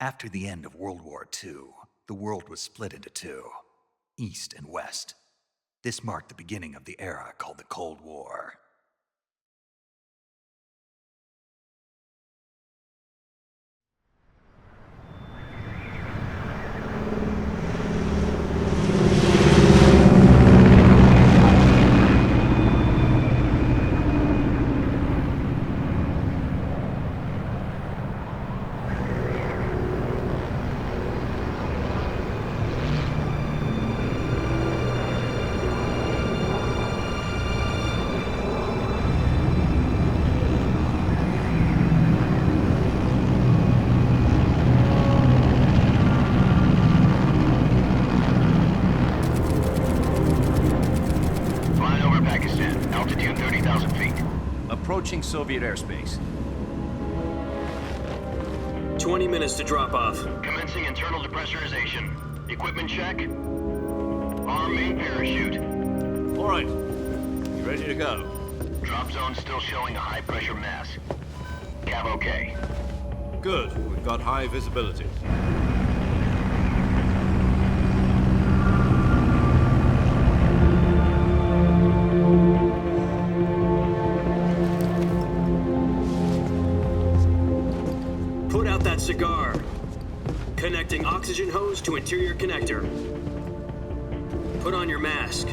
After the end of World War II, the world was split into two, East and West. This marked the beginning of the era called the Cold War. Approaching Soviet airspace. 20 minutes to drop off. Commencing internal depressurization. Equipment check. Arm main parachute. All right. You ready to go? Drop zone still showing a high pressure mass. Cav okay. Good. We've got high visibility. Cigar. Connecting oxygen hose to interior connector. Put on your mask.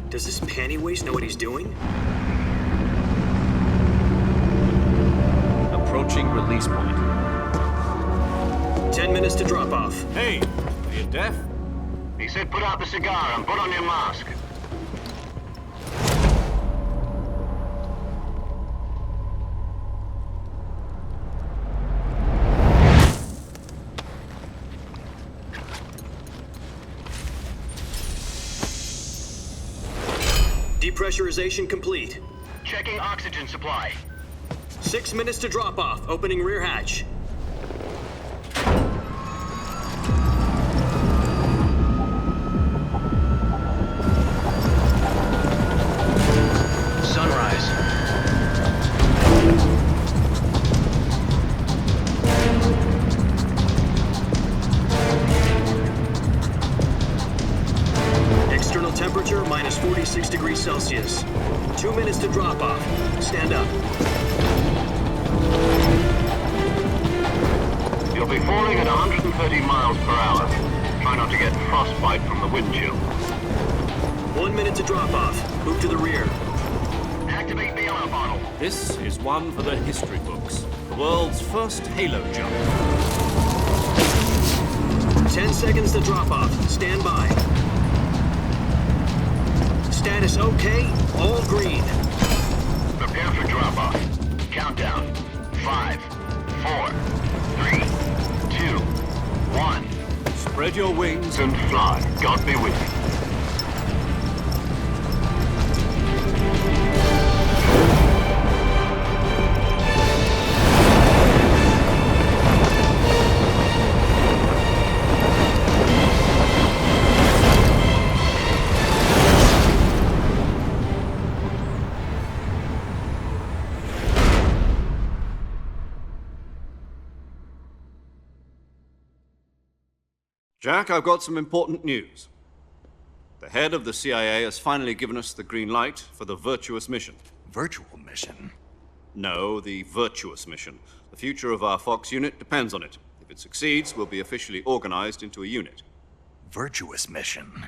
Does this panty waste know what he's doing? Approaching release point. 10 minutes to drop off. Hey, are you deaf? He said put out the cigar and put on your mask. Depressurization complete. Checking oxygen supply. 6 minutes to drop off. Opening rear hatch. Temperature minus 46 degrees Celsius. 2 minutes to drop off. Stand up. You'll be falling at 130 miles per hour. Try not to get frostbite from the wind chill. 1 minute to drop off. Move to the rear. Activate the alarm bottle. This is one for the history books. The world's first halo jump. 10 seconds to drop off. Stand by. Status okay, all green. Prepare for drop-off. Countdown. 5, 4, 3, 2, 1. Spread your wings and fly. God be with you. Jack, I've got some important news. The head of the CIA has finally given us the green light for the Virtuous mission. Virtual mission? No, the Virtuous mission. The future of our Fox unit depends on it. If it succeeds, we'll be officially organized into a unit. Virtuous mission?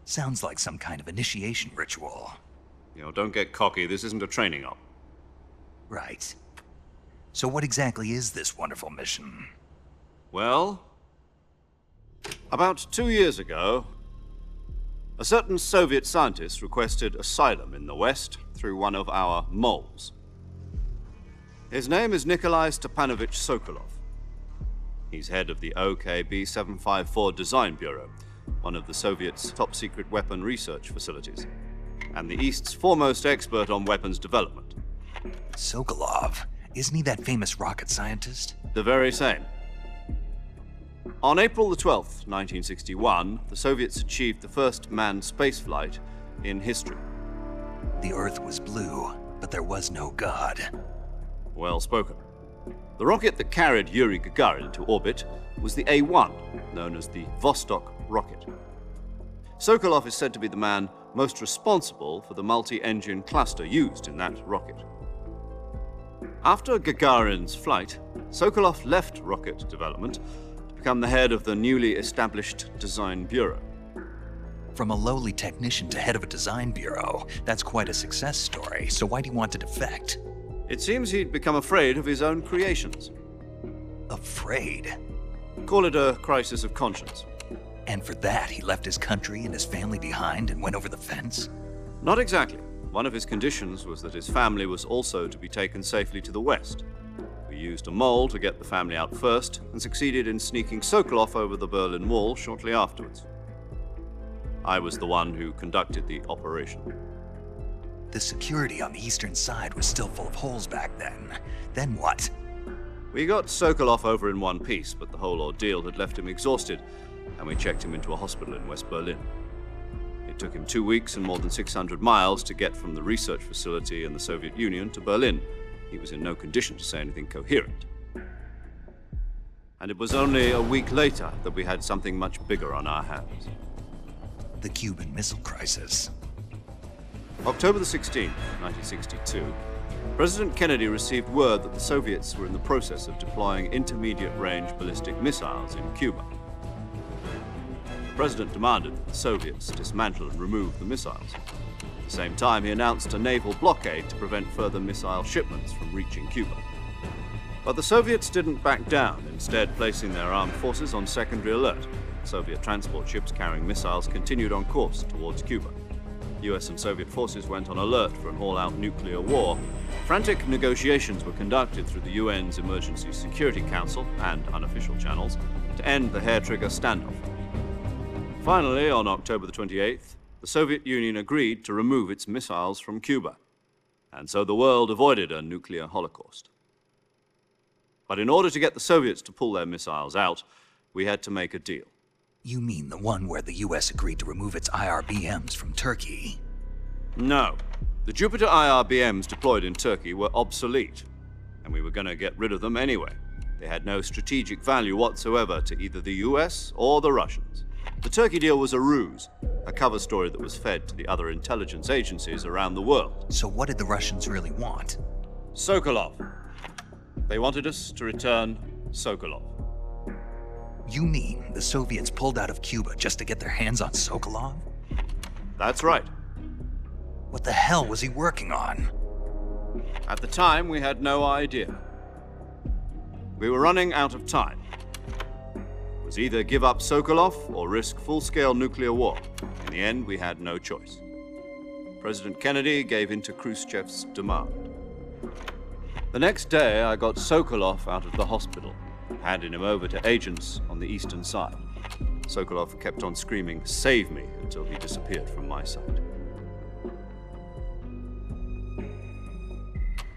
Sounds like some kind of initiation ritual. You know, don't get cocky. This isn't a training op. Right. So what exactly is this wonderful mission? Well, about 2 years ago, a certain Soviet scientist requested asylum in the West through one of our moles. His name is Nikolai Stepanovich Sokolov. He's head of the OKB 754 Design Bureau, one of the Soviets' top-secret weapon research facilities, and the East's foremost expert on weapons development. Sokolov? Isn't he that famous rocket scientist? The very same. On April the 12th, 1961, the Soviets achieved the first manned spaceflight in history. The Earth was blue, but there was no God. Well spoken. The rocket that carried Yuri Gagarin into orbit was the A-1, known as the Vostok rocket. Sokolov is said to be the man most responsible for the multi-engine cluster used in that rocket. After Gagarin's flight, Sokolov left rocket development to become the head of the newly established Design Bureau. From a lowly technician to head of a design bureau, that's quite a success story, so why do you want to defect? It seems he'd become afraid of his own creations. Afraid? Call it a crisis of conscience. And for that, he left his country and his family behind and went over the fence? Not exactly. One of his conditions was that his family was also to be taken safely to the west. We used a mole to get the family out first and succeeded in sneaking Sokolov over the Berlin Wall shortly afterwards. I was the one who conducted the operation. The security on the eastern side was still full of holes back then. Then what? We got Sokolov over in one piece, but the whole ordeal had left him exhausted, and we checked him into a hospital in West Berlin. It took him 2 weeks and more than 600 miles to get from the research facility in the Soviet Union to Berlin. He was in no condition to say anything coherent. And it was only a week later that we had something much bigger on our hands. The Cuban Missile Crisis. October the 16th, 1962, President Kennedy received word that the Soviets were in the process of deploying intermediate-range ballistic missiles in Cuba. The President demanded that the Soviets dismantle and remove the missiles. At the same time, he announced a naval blockade to prevent further missile shipments from reaching Cuba. But the Soviets didn't back down, instead placing their armed forces on secondary alert. Soviet transport ships carrying missiles continued on course towards Cuba. US and Soviet forces went on alert for an all-out nuclear war. Frantic negotiations were conducted through the UN's Emergency Security Council and unofficial channels to end the hair-trigger standoff. Finally, on October the 28th, the Soviet Union agreed to remove its missiles from Cuba, and so the world avoided a nuclear holocaust. But in order to get the Soviets to pull their missiles out, we had to make a deal. You mean the one where the US agreed to remove its IRBMs from Turkey? No. The Jupiter IRBMs deployed in Turkey were obsolete, and we were going to get rid of them anyway. They had no strategic value whatsoever to either the US or the Russians. The Turkey deal was a ruse, a cover story that was fed to the other intelligence agencies around the world. So what did the Russians really want? Sokolov. They wanted us to return Sokolov. You mean the Soviets pulled out of Cuba just to get their hands on Sokolov? That's right. What the hell was he working on? At the time, we had no idea. We were running out of time. It was either give up Sokolov or risk full-scale nuclear war. In the end, we had no choice. President Kennedy gave in to Khrushchev's demand. The next day, I got Sokolov out of the hospital, handing him over to agents on the eastern side. Sokolov kept on screaming, "Save me," until he disappeared from my sight.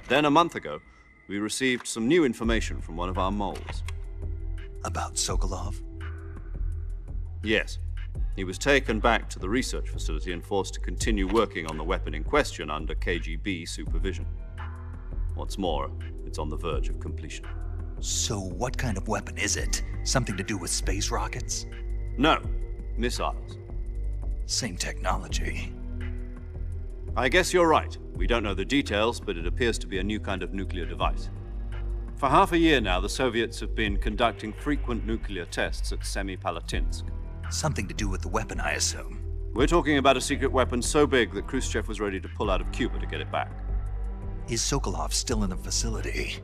Then a month ago, we received some new information from one of our moles. About Sokolov? Yes. He was taken back to the research facility and forced to continue working on the weapon in question under KGB supervision. What's more, it's on the verge of completion. So what kind of weapon is it? Something to do with space rockets? No, missiles. Same technology. I guess you're right. We don't know the details, but it appears to be a new kind of nuclear device. For half a year now, the Soviets have been conducting frequent nuclear tests at Semipalatinsk. Something to do with the weapon, I assume. We're talking about a secret weapon so big that Khrushchev was ready to pull out of Cuba to get it back. Is Sokolov still in the facility?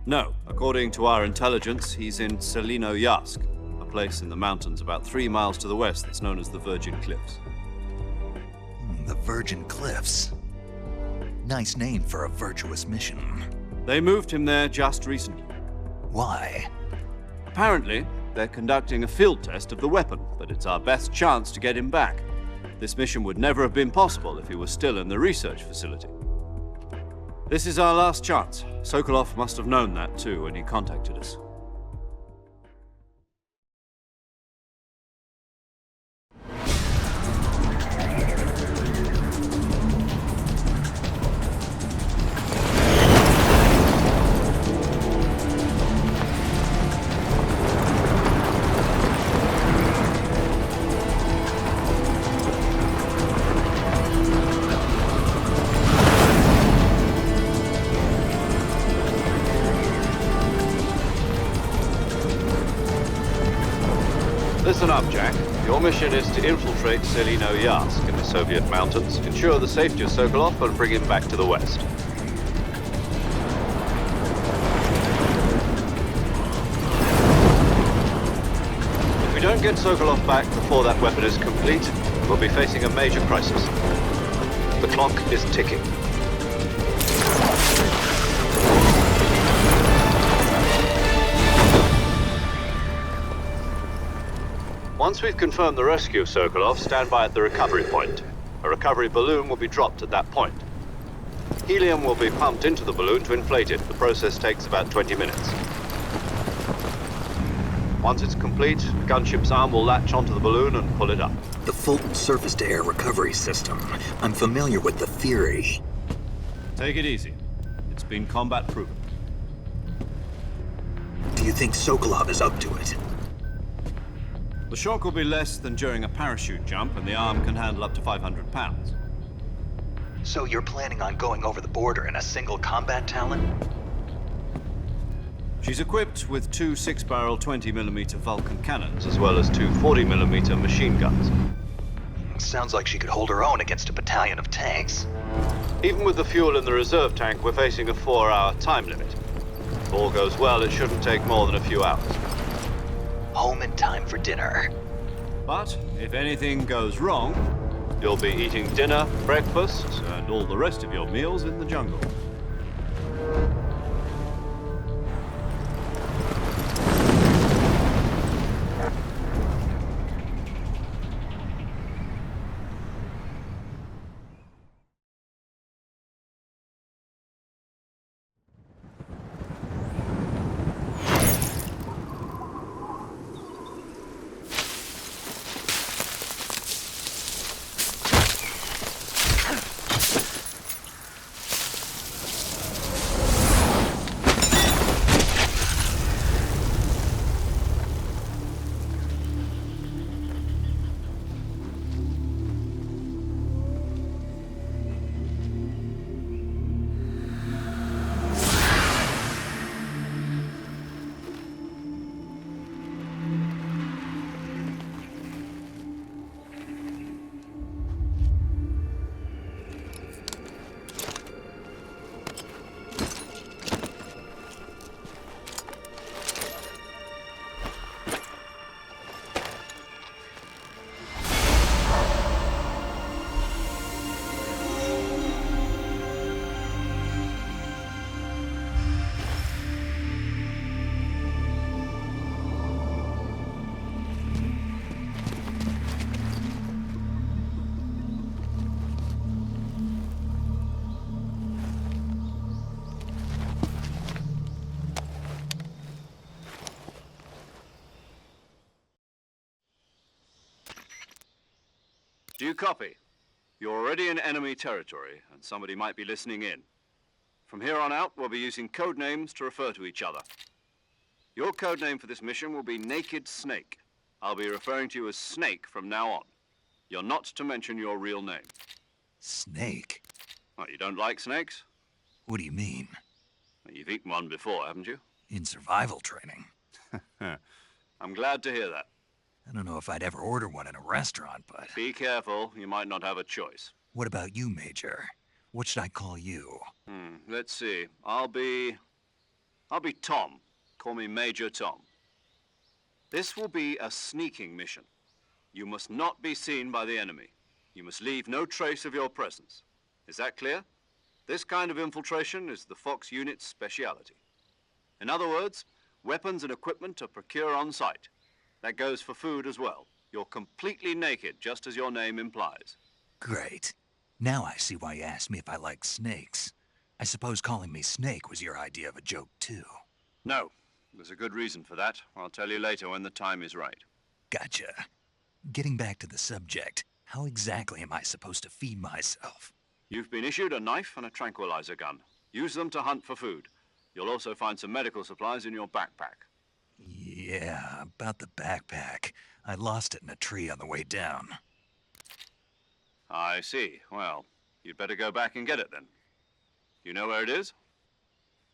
No. According to our intelligence, he's in Selinoyarsk, a place in the mountains about 3 miles to the west that's known as the Virgin Cliffs. The Virgin Cliffs. Nice name for a virtuous mission. They moved him there just recently. Why? Apparently, they're conducting a field test of the weapon, but it's our best chance to get him back. This mission would never have been possible if he was still in the research facility. This is our last chance. Sokolov must have known that too when he contacted us. Listen up, Jack. Your mission is to infiltrate Selino-Yarsk in the Soviet mountains, ensure the safety of Sokolov, and bring him back to the West. If we don't get Sokolov back before that weapon is complete, we'll be facing a major crisis. The clock is ticking. Once we've confirmed the rescue of Sokolov, stand by at the recovery point. A recovery balloon will be dropped at that point. Helium will be pumped into the balloon to inflate it. The process takes about 20 minutes. Once it's complete, the gunship's arm will latch onto the balloon and pull it up. The Fulton surface-to-air recovery system. I'm familiar with the theory. Take it easy. It's been combat proven. Do you think Sokolov is up to it? The shock will be less than during a parachute jump, and the arm can handle up to 500 pounds. So you're planning on going over the border in a single combat Talon? She's equipped with two 6-barrel 20mm Vulcan cannons, as well as two 40mm machine guns. Sounds like she could hold her own against a battalion of tanks. Even with the fuel in the reserve tank, we're facing a 4-hour time limit. If all goes well, it shouldn't take more than a few hours. Home in time for dinner. But if anything goes wrong, you'll be eating dinner, breakfast, and all the rest of your meals in the jungle. Do you copy? You're already in enemy territory, and somebody might be listening in. From here on out, we'll be using code names to refer to each other. Your code name for this mission will be Naked Snake. I'll be referring to you as Snake from now on. You're not to mention your real name. Snake? Oh, you don't like snakes? What do you mean? Well, you've eaten one before, haven't you? In survival training. I'm glad to hear that. I don't know if I'd ever order one in a restaurant, but... Be careful, you might not have a choice. What about you, Major? What should I call you? Let's see. I'll be Tom. Call me Major Tom. This will be a sneaking mission. You must not be seen by the enemy. You must leave no trace of your presence. Is that clear? This kind of infiltration is the Fox unit's speciality. In other words, weapons and equipment are procured on site. That goes for food as well. You're completely naked, just as your name implies. Great. Now I see why you asked me if I like snakes. I suppose calling me Snake was your idea of a joke, too. No. There's a good reason for that. I'll tell you later when the time is right. Gotcha. Getting back to the subject, how exactly am I supposed to feed myself? You've been issued a knife and a tranquilizer gun. Use them to hunt for food. You'll also find some medical supplies in your backpack. Yeah, about the backpack. I lost it in a tree on the way down. I see. Well, you'd better go back and get it then. You know where it is?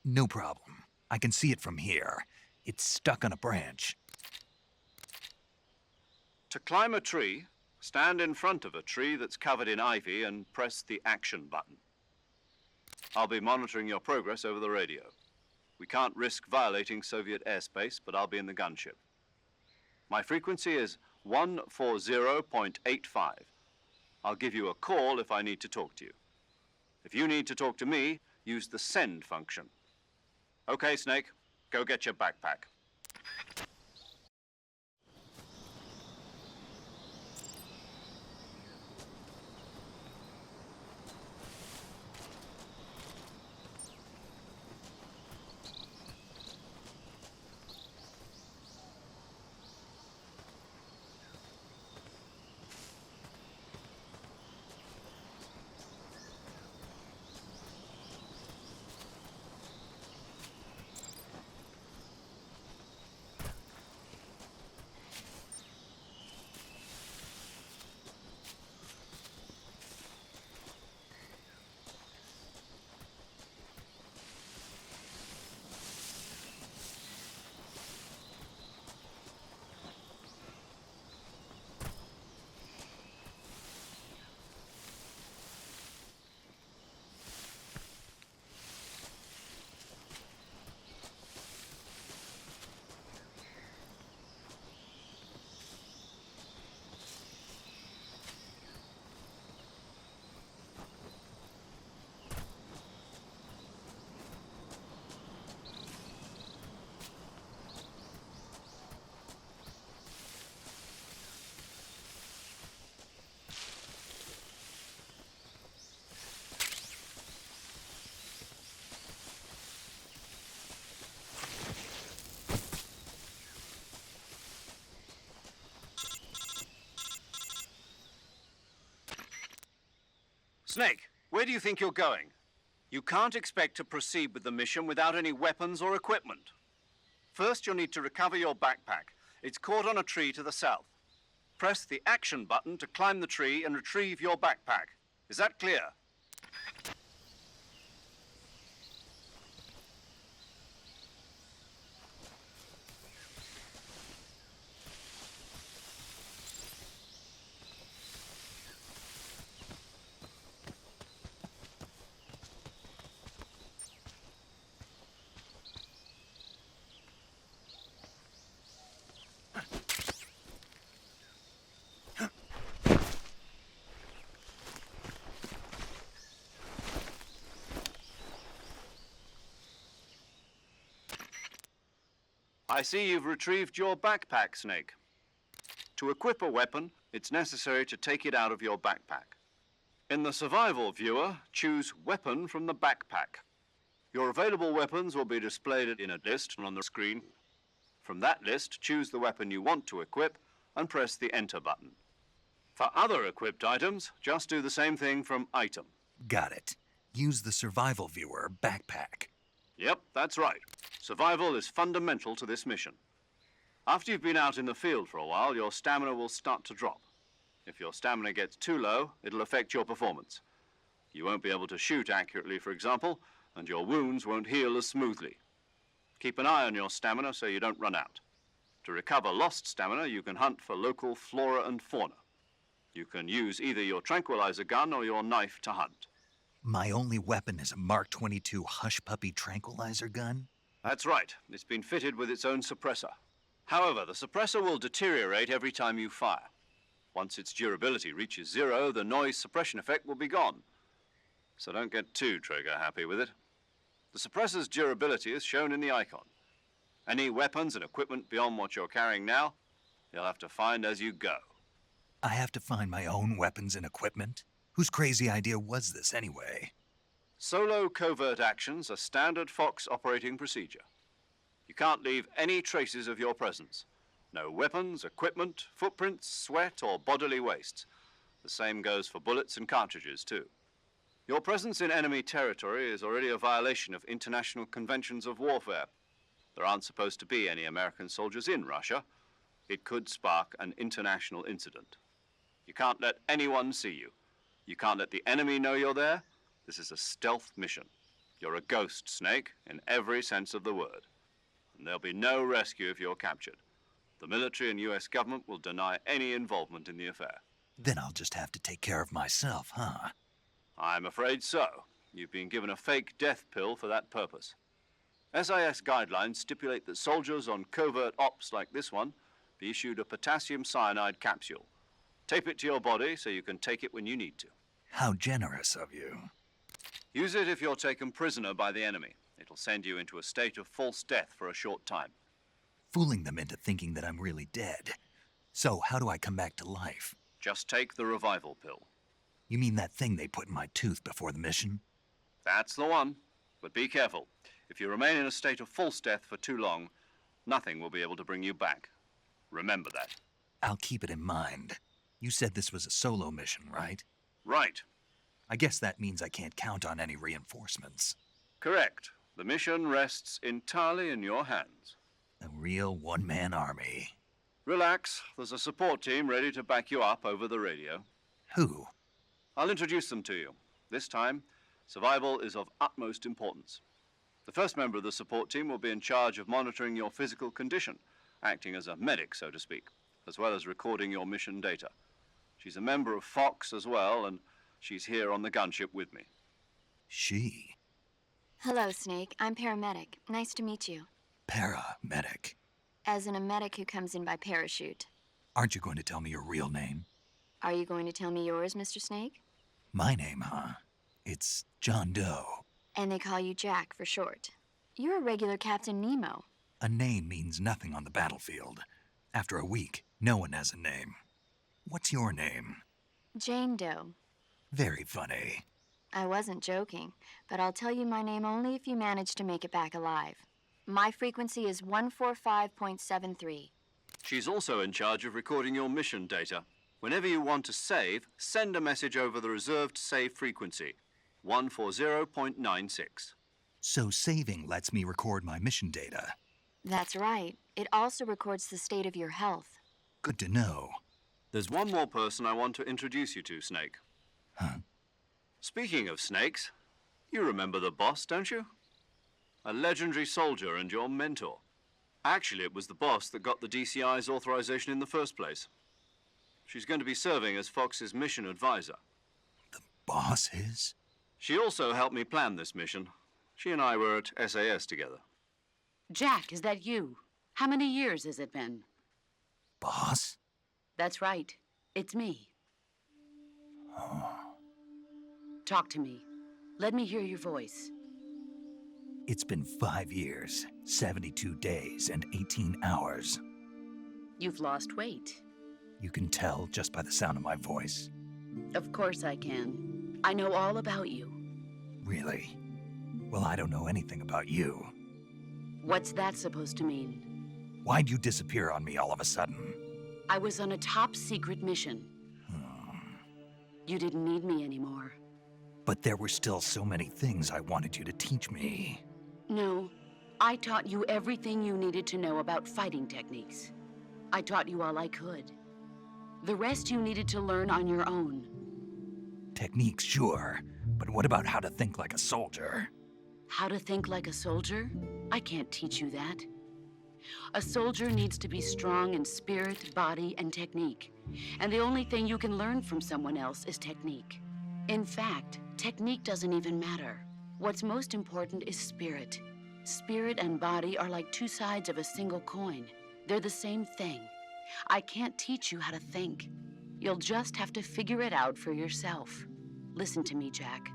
No problem. I can see it from here. It's stuck on a branch. To climb a tree, stand in front of a tree that's covered in ivy and press the action button. I'll be monitoring your progress over the radio. We can't risk violating Soviet airspace, but I'll be in the gunship. My frequency is 140.85. I'll give you a call if I need to talk to you. If you need to talk to me, use the send function. Okay, Snake, go get your backpack. Snake, where do you think you're going? You can't expect to proceed with the mission without any weapons or equipment. First, you'll need to recover your backpack. It's caught on a tree to the south. Press the action button to climb the tree and retrieve your backpack. Is that clear? I see you've retrieved your backpack, Snake. To equip a weapon, it's necessary to take it out of your backpack. In the survival viewer, choose Weapon from the backpack. Your available weapons will be displayed in a list on the screen. From that list, choose the weapon you want to equip and press the Enter button. For other equipped items, just do the same thing from Item. Got it. Use the survival viewer backpack. Yep, that's right. Survival is fundamental to this mission. After you've been out in the field for a while, your stamina will start to drop. If your stamina gets too low, it'll affect your performance. You won't be able to shoot accurately, for example, and your wounds won't heal as smoothly. Keep an eye on your stamina so you don't run out. To recover lost stamina, you can hunt for local flora and fauna. You can use either your tranquilizer gun or your knife to hunt. My only weapon is a Mark 22 Hush Puppy tranquilizer gun? That's right. It's been fitted with its own suppressor. However, the suppressor will deteriorate every time you fire. Once its durability reaches 0, the noise suppression effect will be gone. So don't get too trigger-happy with it. The suppressor's durability is shown in the icon. Any weapons and equipment beyond what you're carrying now, you'll have to find as you go. I have to find my own weapons and equipment? Whose crazy idea was this anyway? Solo covert actions are standard Fox operating procedure. You can't leave any traces of your presence. No weapons, equipment, footprints, sweat, or bodily wastes. The same goes for bullets and cartridges, too. Your presence in enemy territory is already a violation of international conventions of warfare. There aren't supposed to be any American soldiers in Russia. It could spark an international incident. You can't let anyone see you. You can't let the enemy know you're there. This is a stealth mission. You're a ghost, Snake, in every sense of the word. And there'll be no rescue if you're captured. The military and US government will deny any involvement in the affair. Then I'll just have to take care of myself, huh? I'm afraid so. You've been given a fake death pill for that purpose. SIS guidelines stipulate that soldiers on covert ops like this one be issued a potassium cyanide capsule. Tape it to your body so you can take it when you need to. How generous of you. Use it if you're taken prisoner by the enemy. It'll send you into a state of false death for a short time. Fooling them into thinking that I'm really dead. So, how do I come back to life? Just take the revival pill. You mean that thing they put in my tooth before the mission? That's the one. But be careful. If you remain in a state of false death for too long, nothing will be able to bring you back. Remember that. I'll keep it in mind. You said this was a solo mission, right? Right. I guess that means I can't count on any reinforcements. Correct. The mission rests entirely in your hands. A real one-man army. Relax. There's a support team ready to back you up over the radio. Who? I'll introduce them to you. This time, survival is of utmost importance. The first member of the support team will be in charge of monitoring your physical condition, acting as a medic, so to speak, as well as recording your mission data. She's a member of Fox as well, and she's here on the gunship with me. She? Hello, Snake. I'm paramedic. Nice to meet you. Paramedic. As in a medic who comes in by parachute. Aren't you going to tell me your real name? Are you going to tell me yours, Mr. Snake? My name, huh? It's John Doe. And they call you Jack for short. You're a regular Captain Nemo. A name means nothing on the battlefield. After a week, no one has a name. What's your name? Jane Doe. Very funny. I wasn't joking, but I'll tell you my name only if you manage to make it back alive. My frequency is 145.73. She's also in charge of recording your mission data. Whenever you want to save, send a message over the reserved save frequency, 140.96. So saving lets me record my mission data. That's right. It also records the state of your health. Good to know. There's one more person I want to introduce you to, Snake. Huh? Speaking of snakes, you remember the boss, don't you? A legendary soldier and your mentor. Actually, it was the boss that got the DCI's authorization in the first place. She's going to be serving as Fox's mission advisor. The boss is? She also helped me plan this mission. She and I were at SAS together. Jack, is that you? How many years has it been? Boss? That's right. It's me. Oh. Talk to me. Let me hear your voice. It's been 5 years, 72 days, and 18 hours. You've lost weight. You can tell just by the sound of my voice. Of course I can. I know all about you. Really? Well, I don't know anything about you. What's that supposed to mean? Why'd you disappear on me all of a sudden? I was on a top-secret mission. You didn't need me anymore. But there were still so many things I wanted you to teach me. No, I taught you everything you needed to know about fighting techniques. I taught you all I could. The rest you needed to learn on your own. Techniques, sure. But what about how to think like a soldier? How to think like a soldier? I can't teach you that. A soldier needs to be strong in spirit, body, and technique. And the only thing you can learn from someone else is technique. In fact, technique doesn't even matter. What's most important is spirit. Spirit and body are like two sides of a single coin. They're the same thing. I can't teach you how to think. You'll just have to figure it out for yourself. Listen to me, Jack.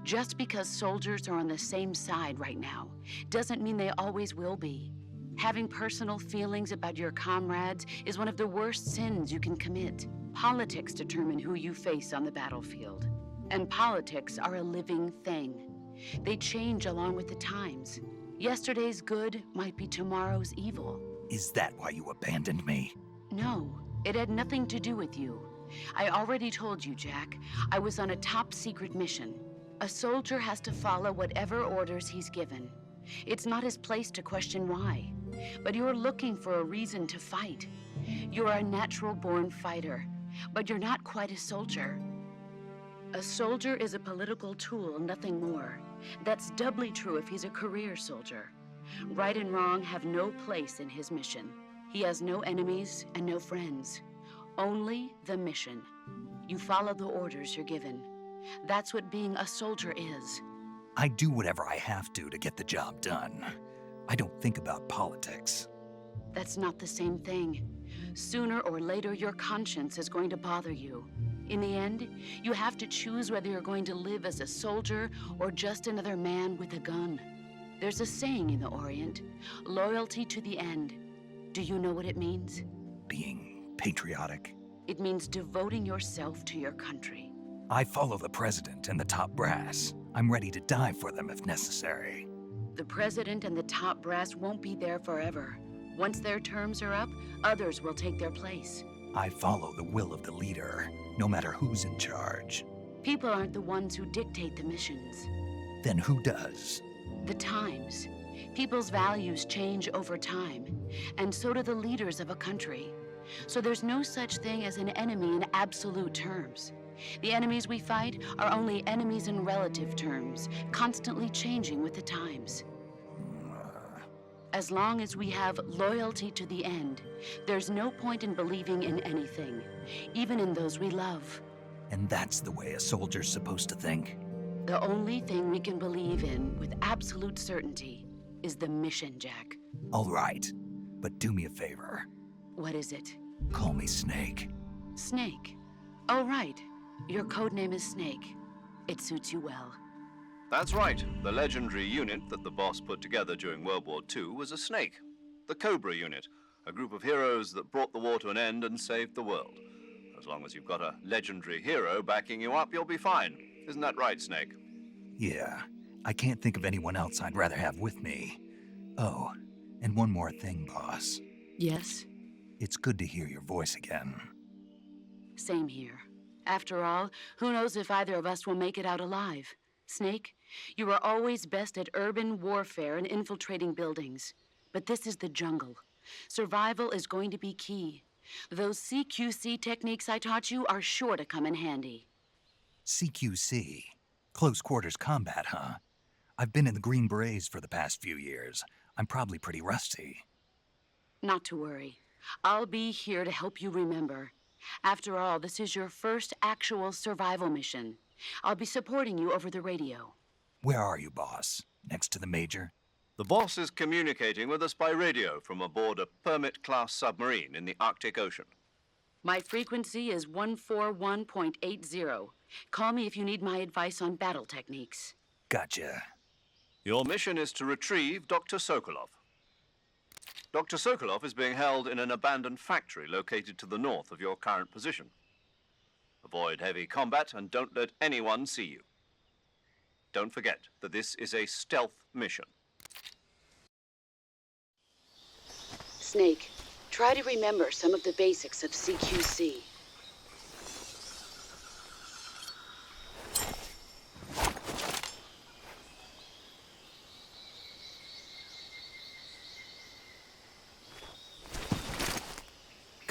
Just because soldiers are on the same side right now doesn't mean they always will be. Having personal feelings about your comrades is one of the worst sins you can commit. Politics determine who you face on the battlefield. And politics are a living thing. They change along with the times. Yesterday's good might be tomorrow's evil. Is that why you abandoned me? No, it had nothing to do with you. I already told you, Jack. I was on a top-secret mission. A soldier has to follow whatever orders he's given. It's not his place to question why. But you're looking for a reason to fight. You're a natural-born fighter, but you're not quite a soldier. A soldier is a political tool, nothing more. That's doubly true if he's a career soldier. Right and wrong have no place in his mission. He has no enemies and no friends. Only the mission. You follow the orders you're given. That's what being a soldier is. I do whatever I have to get the job done. I don't think about politics. That's not the same thing. Sooner or later, your conscience is going to bother you. In the end, you have to choose whether you're going to live as a soldier or just another man with a gun. There's a saying in the Orient, loyalty to the end. Do you know what it means? Being patriotic. It means devoting yourself to your country. I follow the president and the top brass. I'm ready to die for them if necessary. The president and the top brass won't be there forever. Once their terms are up, others will take their place. I follow the will of the leader, no matter who's in charge. People aren't the ones who dictate the missions. Then who does? The times. People's values change over time, and so do the leaders of a country. So there's no such thing as an enemy in absolute terms. The enemies we fight are only enemies in relative terms, constantly changing with the times. As long as we have loyalty to the end, there's no point in believing in anything, even in those we love. And that's the way a soldier's supposed to think? The only thing we can believe in with absolute certainty is the mission, Jack. All right, but do me a favor. What is it? Call me Snake. Snake. Oh, right. Your code name is Snake. It suits you well. That's right. The legendary unit that the boss put together during World War II was a snake. The Cobra unit, a group of heroes that brought the war to an end and saved the world. As long as you've got a legendary hero backing you up, you'll be fine. Isn't that right, Snake? Yeah, I can't think of anyone else I'd rather have with me. Oh, and one more thing, boss. Yes? It's good to hear your voice again. Same here. After all, who knows if either of us will make it out alive? Snake, you are always best at urban warfare and infiltrating buildings. But this is the jungle. Survival is going to be key. Those CQC techniques I taught you are sure to come in handy. CQC? Close quarters combat, huh? I've been in the Green Berets for the past few years. I'm probably pretty rusty. Not to worry. I'll be here to help you remember. After all, this is your first actual survival mission. I'll be supporting you over the radio. Where are you, boss? Next to the Major? The boss is communicating with us by radio from aboard a Permit-class submarine in the Arctic Ocean. My frequency is 141.80. Call me if you need my advice on battle techniques. Gotcha. Your mission is to retrieve Dr. Sokolov. Dr. Sokolov is being held in an abandoned factory located to the north of your current position. Avoid heavy combat and don't let anyone see you. Don't forget that this is a stealth mission. Snake, try to remember some of the basics of CQC.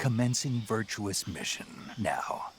Commencing Virtuous mission now.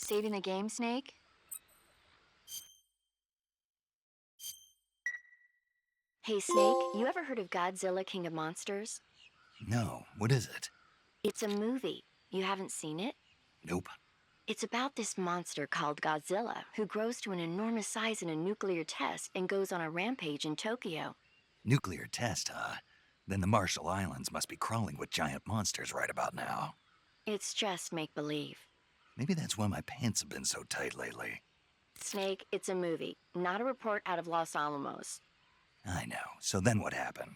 saving the game, Snake? Hey, Snake, you ever heard of Godzilla King of Monsters? No, what is it? It's a movie. You haven't seen it? Nope. It's about this monster called Godzilla who grows to an enormous size in a nuclear test and goes on a rampage in Tokyo. Nuclear test, huh? Then the Marshall Islands must be crawling with giant monsters right about now. It's just make-believe. Maybe that's why my pants have been so tight lately. Snake, it's a movie, not a report out of Los Alamos. I know. So then what happened?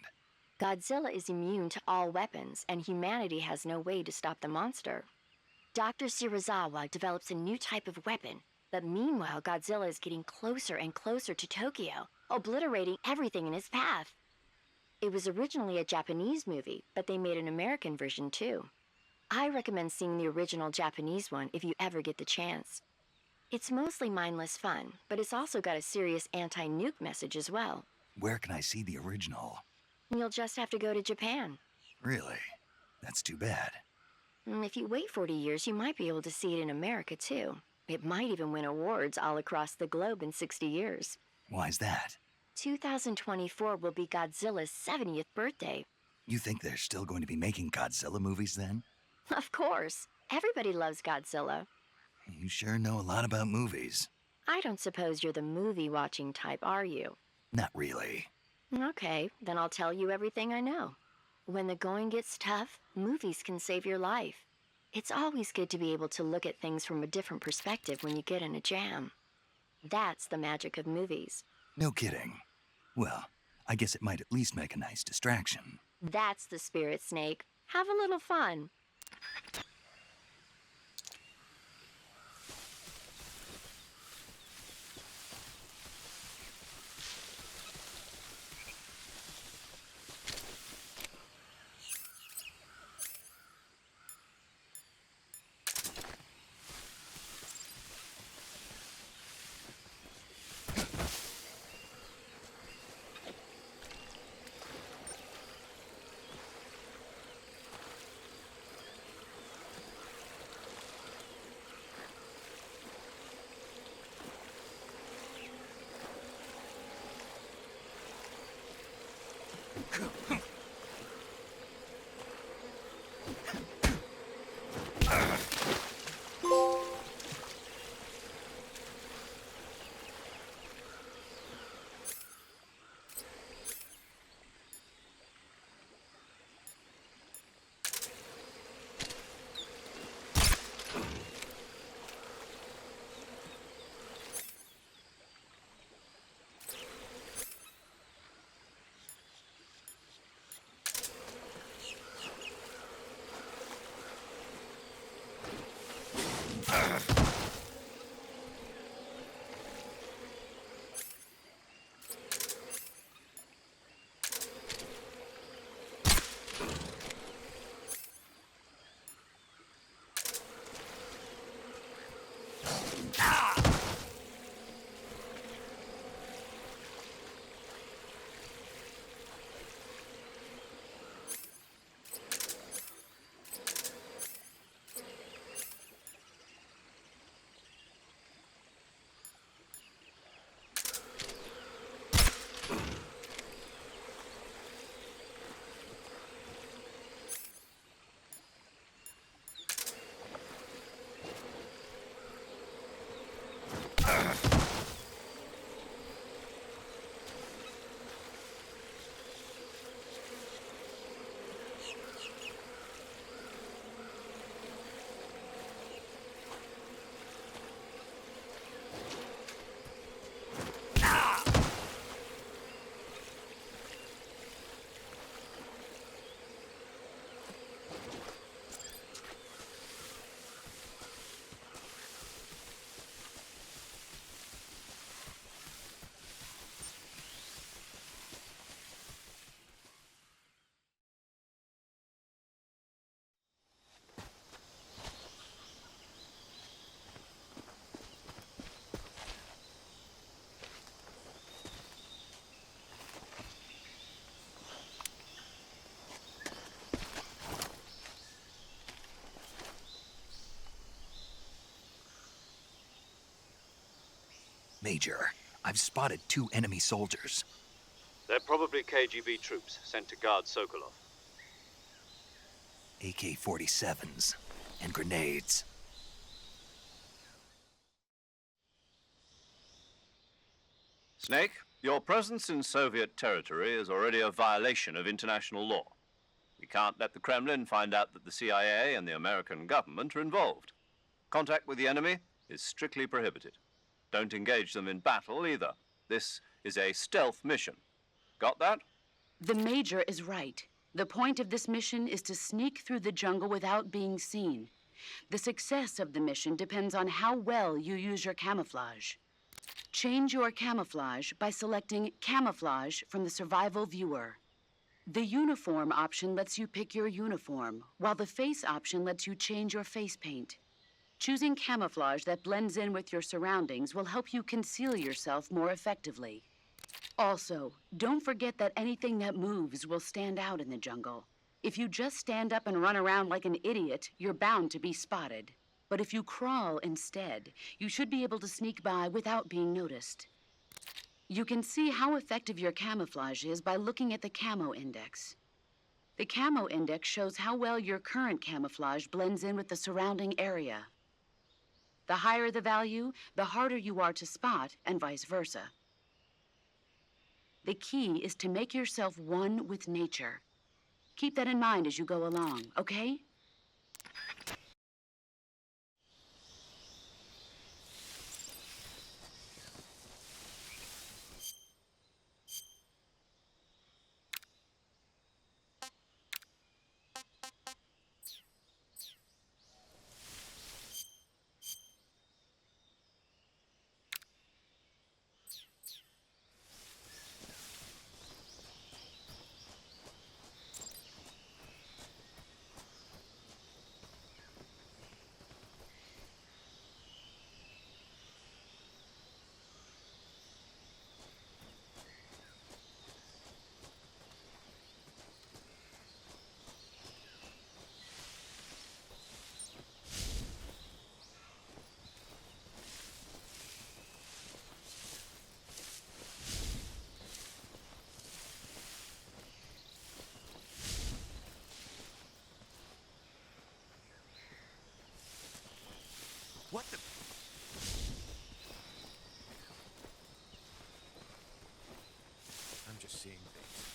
Godzilla is immune to all weapons, and humanity has no way to stop the monster. Dr. Shirazawa develops a new type of weapon, but meanwhile Godzilla is getting closer and closer to Tokyo, obliterating everything in his path. It was originally a Japanese movie, but they made an American version too. I recommend seeing the original Japanese one if you ever get the chance. It's mostly mindless fun, but it's also got a serious anti-nuke message as well. Where can I see the original? You'll just have to go to Japan. Really? That's too bad. If you wait 40 years, you might be able to see it in America too. It might even win awards all across the globe in 60 years. Why's that? 2024 will be Godzilla's 70th birthday. You think they're still going to be making Godzilla movies then? Of course. Everybody loves Godzilla. You sure know a lot about movies. I don't suppose you're the movie-watching type, are you? Not really. Okay, then I'll tell you everything I know. When the going gets tough, movies can save your life. It's always good to be able to look at things from a different perspective when you get in a jam. That's the magic of movies. No kidding. Well, I guess it might at least make a nice distraction. That's the spirit, Snake. Have a little fun. Major, I've spotted 2 enemy soldiers. They're probably KGB troops sent to guard Sokolov. AK-47s and grenades. Snake, your presence in Soviet territory is already a violation of international law. We can't let the Kremlin find out that the CIA and the American government are involved. Contact with the enemy is strictly prohibited. Don't engage them in battle either. This is a stealth mission. Got that? The Major is right. The point of this mission is to sneak through the jungle without being seen. The success of the mission depends on how well you use your camouflage. Change your camouflage by selecting Camouflage from the Survival Viewer. The Uniform option lets you pick your uniform, while the Face option lets you change your face paint. Choosing camouflage that blends in with your surroundings will help you conceal yourself more effectively. Also, don't forget that anything that moves will stand out in the jungle. If you just stand up and run around like an idiot, you're bound to be spotted. But if you crawl instead, you should be able to sneak by without being noticed. You can see how effective your camouflage is by looking at the Camo Index. The Camo Index shows how well your current camouflage blends in with the surrounding area. The higher the value, the harder you are to spot, and vice versa. The key is to make yourself one with nature. Keep that in mind as you go along, okay? What the... I'm just seeing things.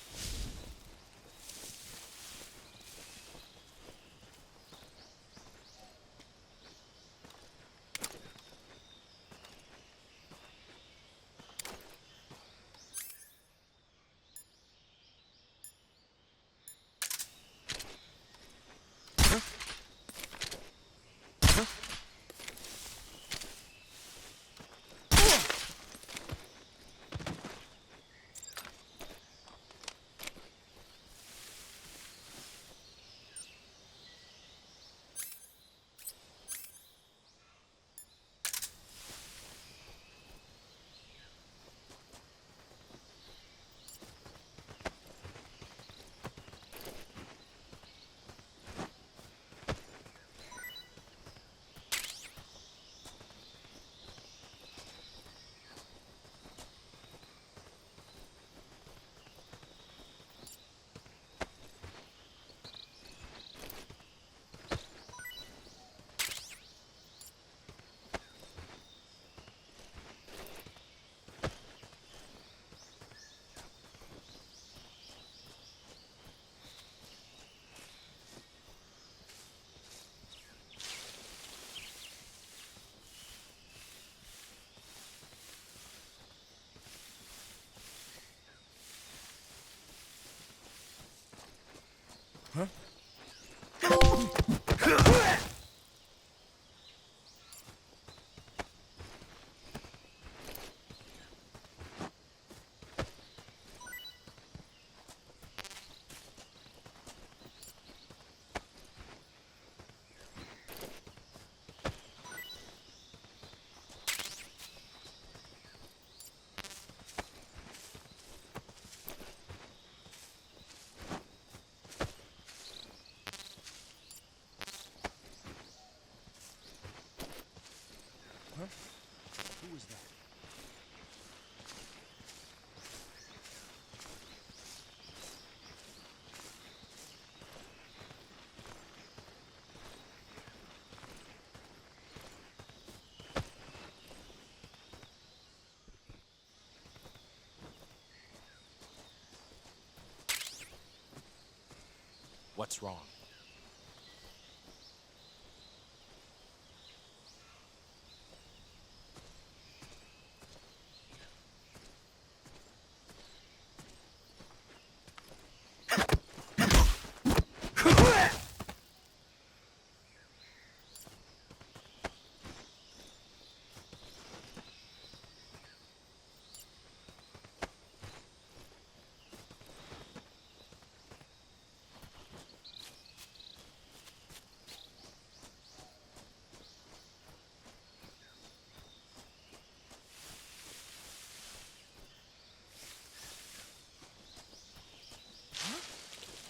what's wrong.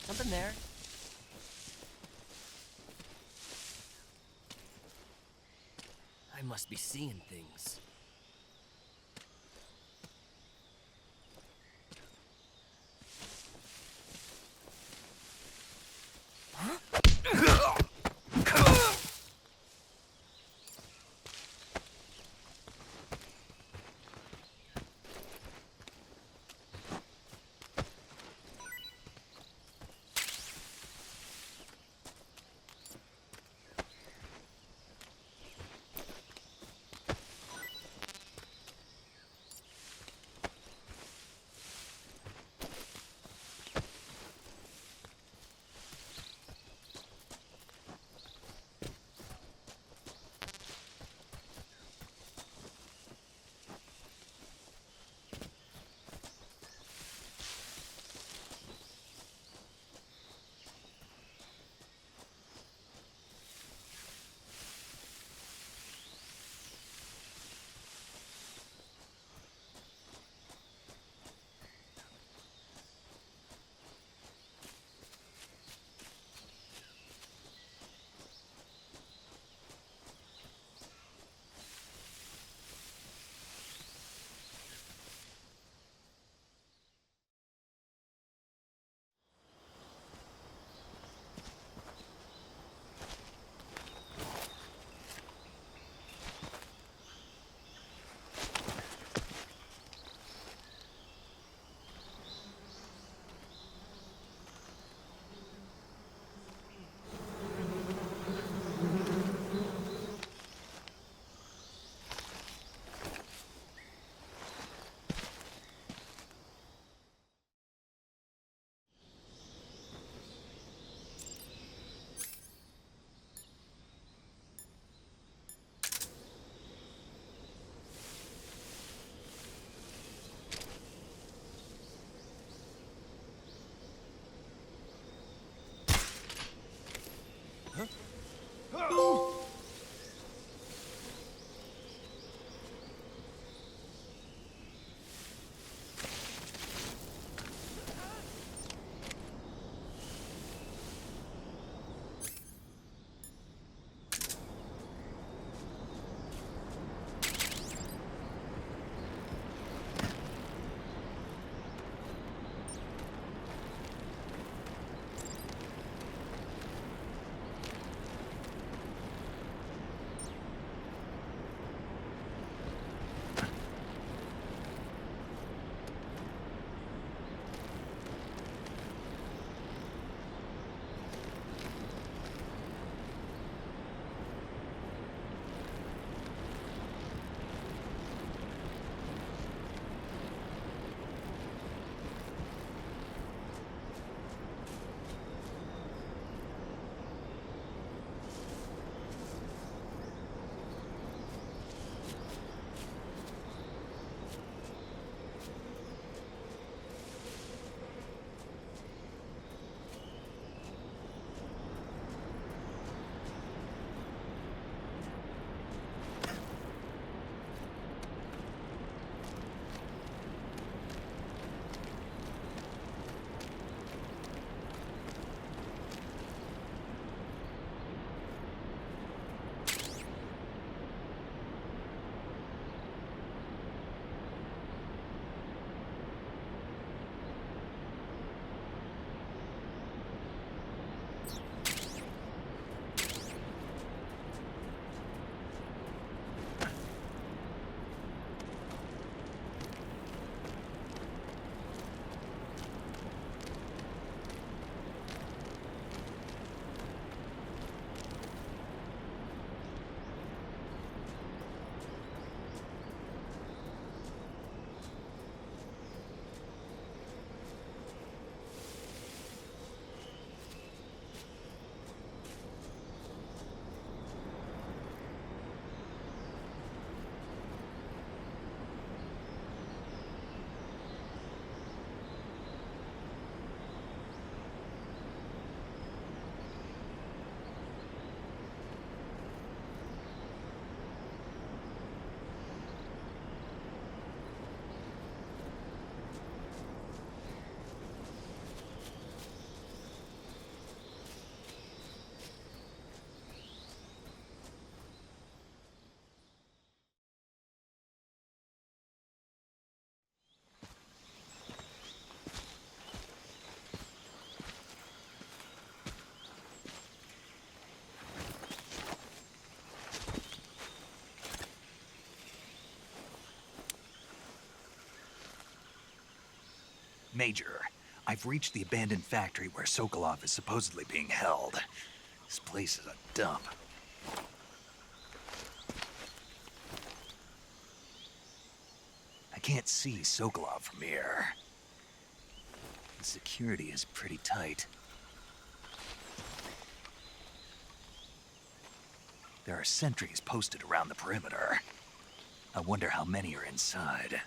Something there. I must be seeing things. Major, I've reached the abandoned factory where Sokolov is supposedly being held. This place is a dump. I can't see Sokolov from here. The security is pretty tight. There are sentries posted around the perimeter. I wonder how many are inside.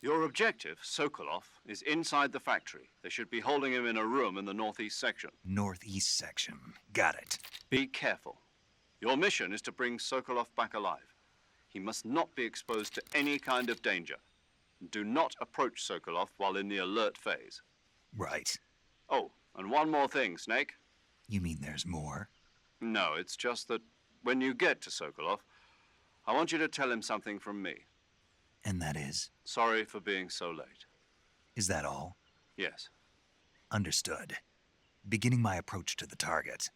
Your objective, Sokolov, is inside the factory. They should be holding him in a room in the northeast section. Northeast section. Got it. Be careful. Your mission is to bring Sokolov back alive. He must not be exposed to any kind of danger. Do not approach Sokolov while in the alert phase. Right. Oh, and one more thing, Snake. You mean there's more? No, it's just that when you get to Sokolov, I want you to tell him something from me. And that is? Sorry for being so late. Is that all? Yes. Understood. Beginning my approach to the target.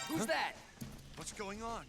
Who's that? What's going on?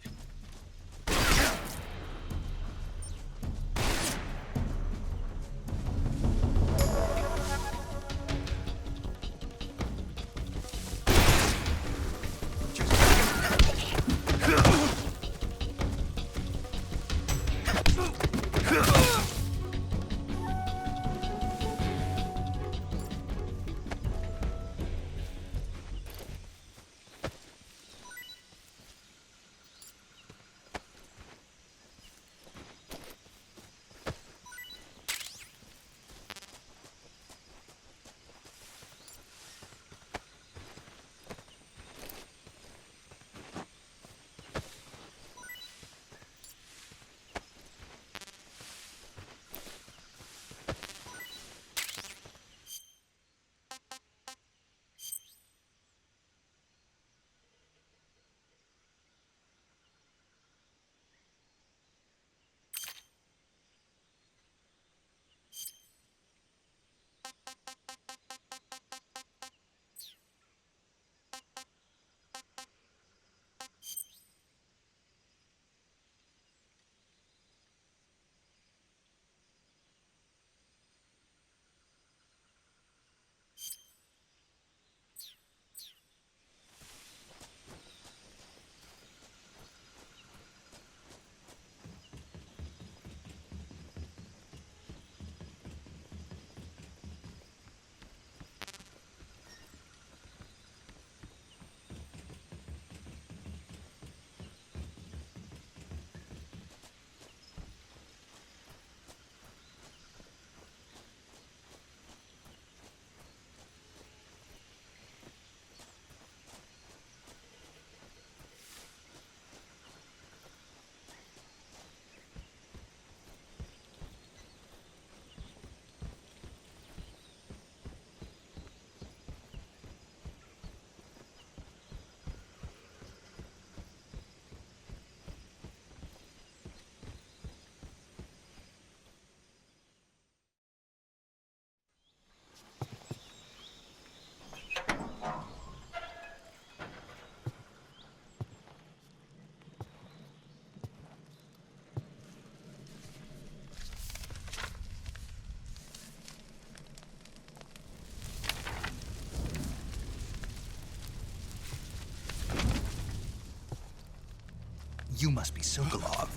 You must be Sokolov.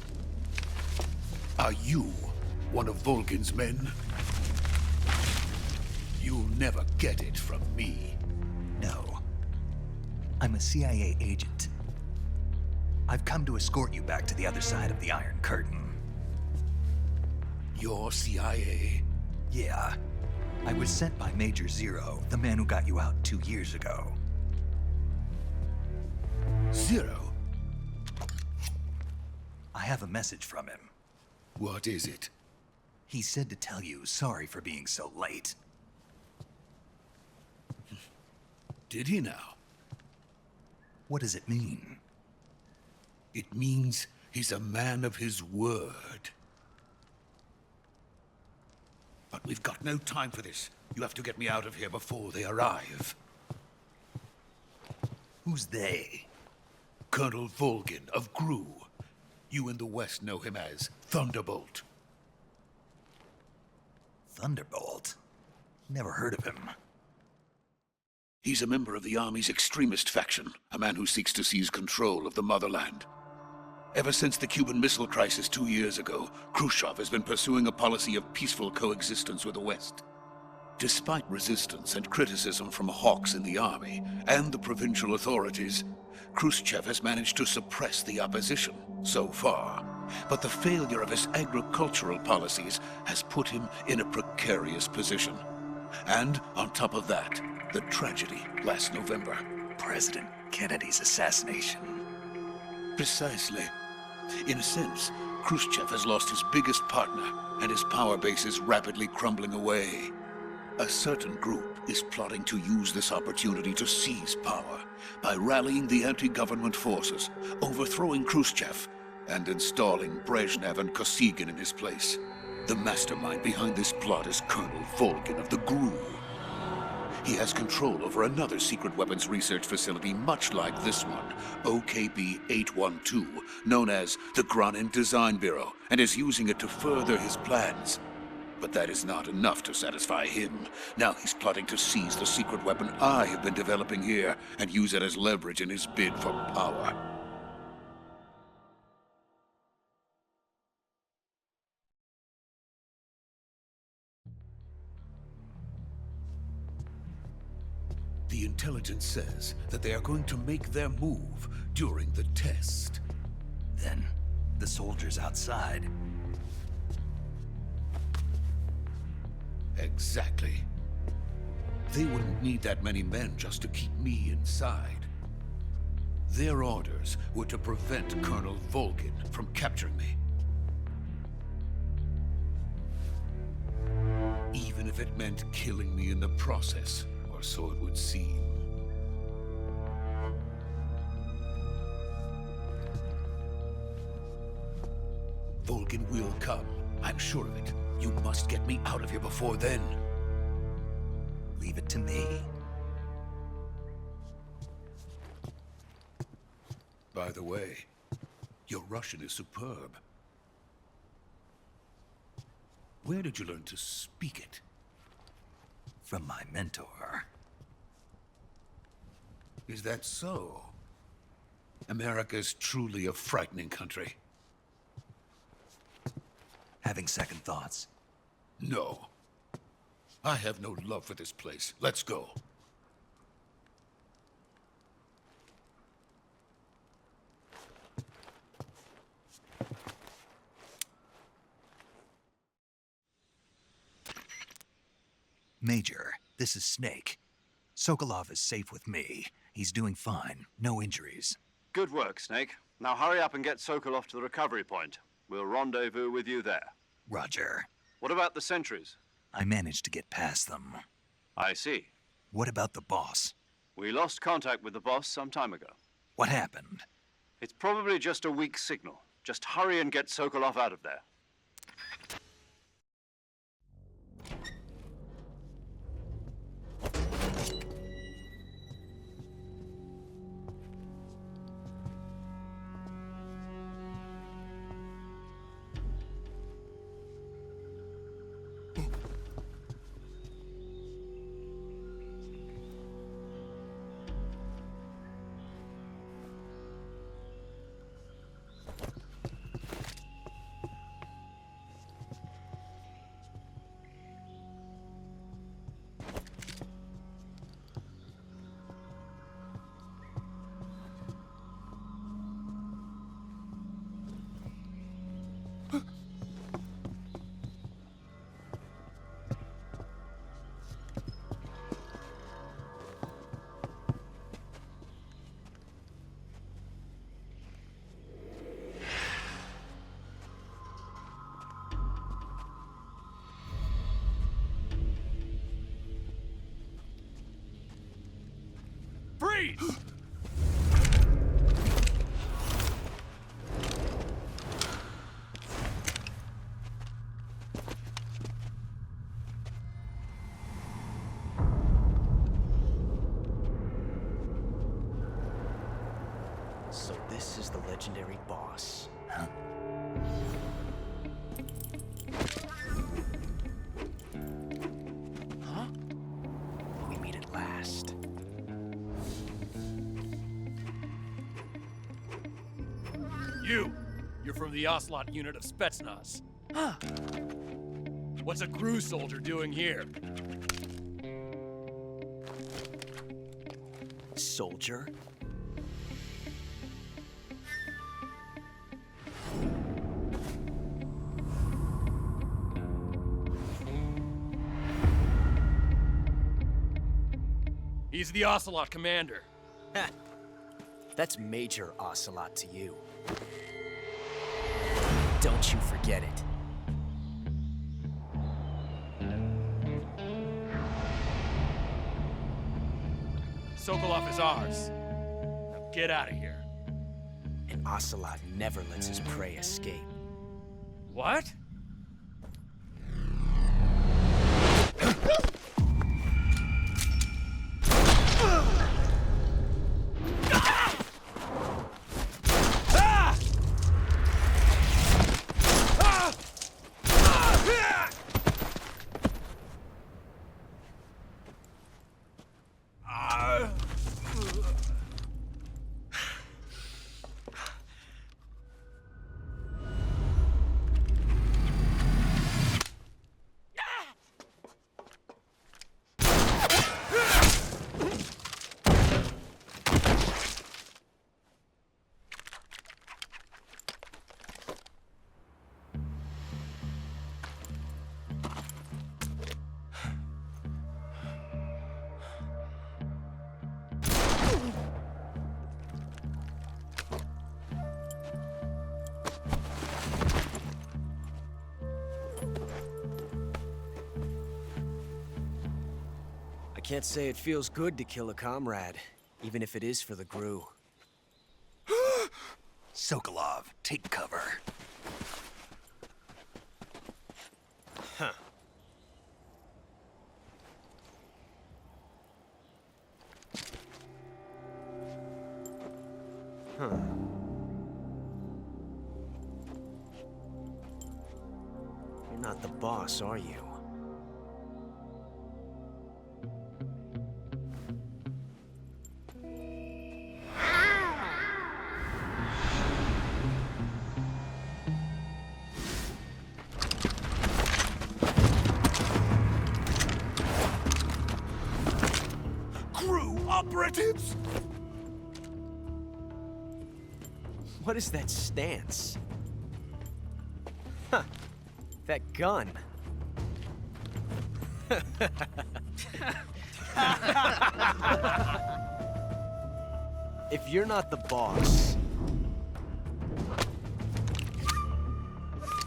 Are you one of Volgin's men? You'll never get it from me. No. I'm a CIA agent. I've come to escort you back to the other side of the Iron Curtain. You're CIA? Yeah. I was sent by Major Zero, the man who got you out 2 years ago. Zero? I have a message from him. What is it? He said to tell you sorry for being so late. Did he now? What does it mean? It means he's a man of his word. But we've got no time for this. You have to get me out of here before they arrive. Who's they? Colonel Volgin of GRU. You in the West know him as Thunderbolt. Thunderbolt? Never heard of him. He's a member of the Army's extremist faction, a man who seeks to seize control of the motherland. Ever since the Cuban Missile Crisis 2 years ago, Khrushchev has been pursuing a policy of peaceful coexistence with the West. Despite resistance and criticism from hawks in the army and the provincial authorities, Khrushchev has managed to suppress the opposition so far. But the failure of his agricultural policies has put him in a precarious position. And on top of that, the tragedy last November. President Kennedy's assassination. Precisely. In a sense, Khrushchev has lost his biggest partner, and his power base is rapidly crumbling away. A certain group is plotting to use this opportunity to seize power by rallying the anti-government forces, overthrowing Khrushchev, and installing Brezhnev and Kosygin in his place. The mastermind behind this plot is Colonel Volgin of the GRU. He has control over another secret weapons research facility much like this one, OKB-812, known as the Granin Design Bureau, and is using it to further his plans. But that is not enough to satisfy him. Now he's plotting to seize the secret weapon I have been developing here and use it as leverage in his bid for power. The intelligence says that they are going to make their move during the test. Then, the soldiers outside. Exactly. They wouldn't need that many men just to keep me inside. Their orders were to prevent Colonel Volgin from capturing me. Even if it meant killing me in the process, or so it would seem. Volgin will come. I'm sure of it. You must get me out of here before then. Leave it to me. By the way, your Russian is superb. Where did you learn to speak it? From my mentor. Is that so? America's truly a frightening country. Having second thoughts. No. I have no love for this place. Let's go. Major, this is Snake. Sokolov is safe with me. He's doing fine. No injuries. Good work, Snake. Now hurry up and get Sokolov to the recovery point. We'll rendezvous with you there. Roger. What about the sentries? I managed to get past them. I see. What about the boss? We lost contact with the boss some time ago. What happened? It's probably just a weak signal. Just hurry and get Sokolov out of there. So this is the legendary boss. Huh? Huh? We meet at last. You're from the Ocelot unit of Spetsnaz. Huh. What's a crew soldier doing here? Soldier? He's the Ocelot commander. Ha! That's Major Ocelot to you. Don't you forget it. Sokolov is ours. Now get out of here. And Ocelot never lets his prey escape. What? I can't say it feels good to kill a comrade, even if it is for the GRU. Sokolov, take cover. Huh. Huh. You're not the boss, are you? Operatives! What is that stance? Huh. That gun. If you're not the boss,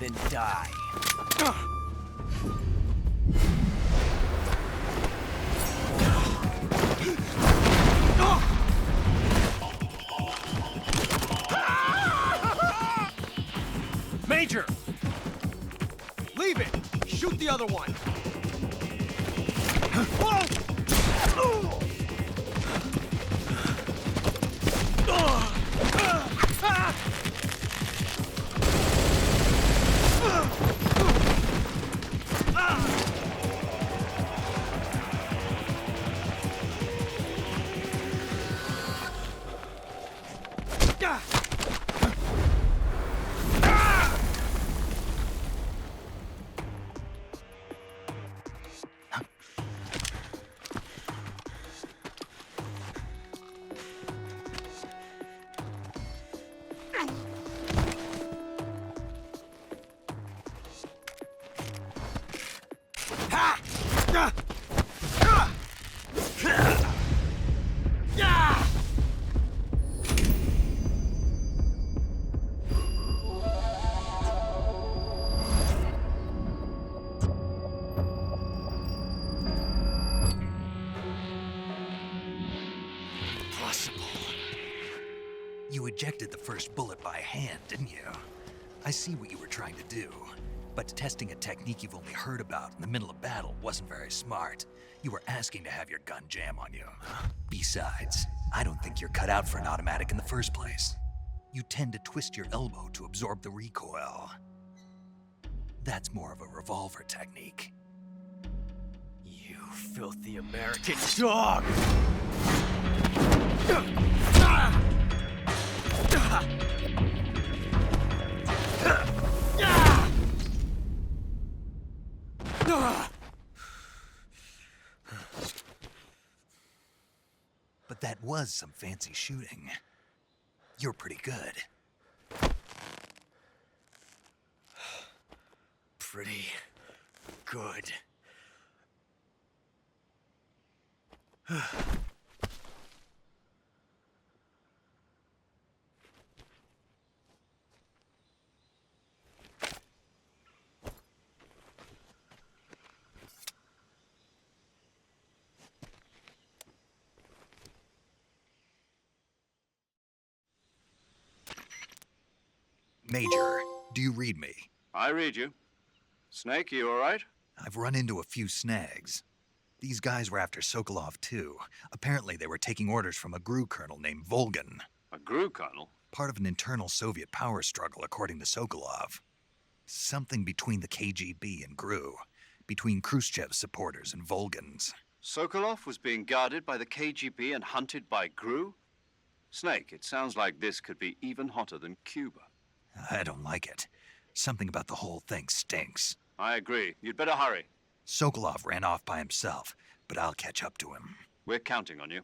then die. Major! Leave it! Shoot the other one! You ejected the first bullet by hand, didn't you? I see what you were trying to do. But testing a technique you've only heard about in the middle of battle wasn't very smart. You were asking to have your gun jam on you. Besides, I don't think you're cut out for an automatic in the first place. You tend to twist your elbow to absorb the recoil. That's more of a revolver technique. You filthy American dog! But that was some fancy shooting. You're pretty good. Pretty good. Major, do you read me? I read you. Snake, you all right? I've run into a few snags. These guys were after Sokolov too. Apparently they were taking orders from a GRU colonel named Volgan. A GRU colonel? Part of an internal Soviet power struggle, according to Sokolov. Something between the KGB and GRU. Between Khrushchev's supporters and Volgan's. Sokolov was being guarded by the KGB and hunted by GRU? Snake, it sounds like this could be even hotter than Cuba. I don't like it. Something about the whole thing stinks. I agree. You'd better hurry. Sokolov ran off by himself, but I'll catch up to him. We're counting on you.